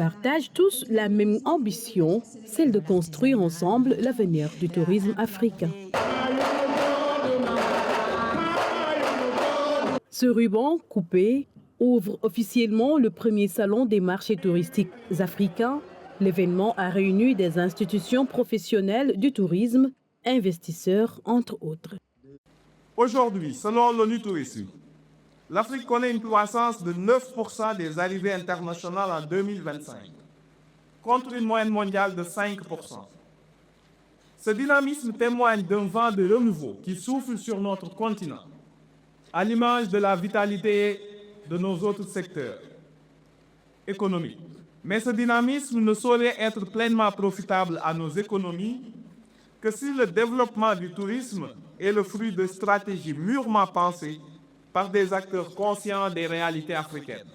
partagent tous la même ambition, celle de construire ensemble l'avenir du tourisme africain. Ce ruban coupé ouvre officiellement le premier salon des marchés touristiques africains. L'événement a réuni des institutions professionnelles du tourisme, investisseurs entre autres. Aujourd'hui, selon l'ONU Tourisme, l'Afrique connaît une croissance de 9% des arrivées internationales en 2025, contre une moyenne mondiale de 5%. Ce dynamisme témoigne d'un vent de renouveau qui souffle sur notre continent, à l'image de la vitalité de nos autres secteurs économiques. Mais ce dynamisme ne saurait être pleinement profitable à nos économies que si le développement du tourisme est le fruit de stratégies mûrement pensées par des acteurs conscients des réalités africaines.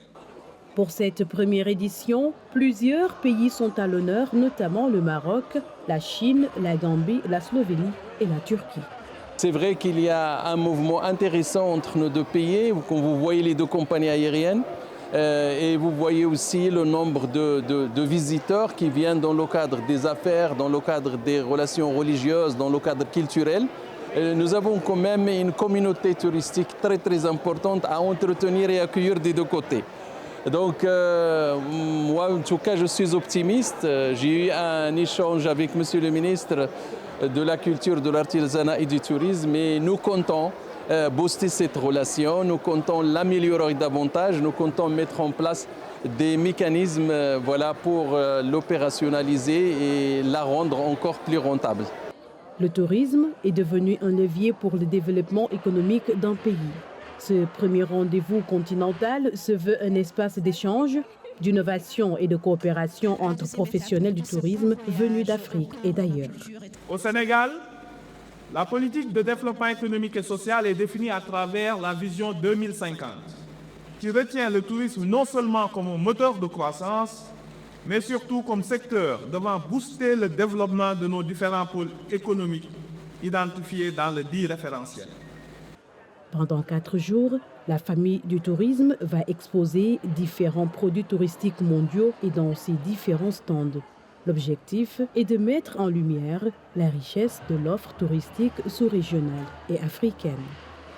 Pour cette première édition, plusieurs pays sont à l'honneur, notamment le Maroc, la Chine, la Gambie, la Slovénie et la Turquie. C'est vrai qu'il y a un mouvement intéressant entre nos deux pays, comme vous voyez les deux compagnies aériennes, et vous voyez aussi le nombre de visiteurs qui viennent dans le cadre des affaires, dans le cadre des relations religieuses, dans le cadre culturel. Nous avons quand même une communauté touristique très importante à entretenir et accueillir des deux côtés. Donc moi en tout cas je suis optimiste. J'ai eu un échange avec Monsieur le ministre de la Culture, de l'Artisanat et du Tourisme et nous comptons booster cette relation, nous comptons l'améliorer davantage, nous comptons mettre en place des mécanismes pour l'opérationnaliser et la rendre encore plus rentable. Le tourisme est devenu un levier pour le développement économique d'un pays. Ce premier rendez-vous continental se veut un espace d'échange, d'innovation et de coopération entre professionnels du tourisme venus d'Afrique et d'ailleurs. Au Sénégal, la politique de développement économique et social est définie à travers la vision 2050, qui retient le tourisme non seulement comme un moteur de croissance, mais surtout comme secteur devant booster le développement de nos différents pôles économiques identifiés dans le dit référentiel. Pendant 4 jours, la famille du tourisme va exposer différents produits touristiques mondiaux et dans ses différents stands. L'objectif est de mettre en lumière la richesse de l'offre touristique sous-régionale et africaine.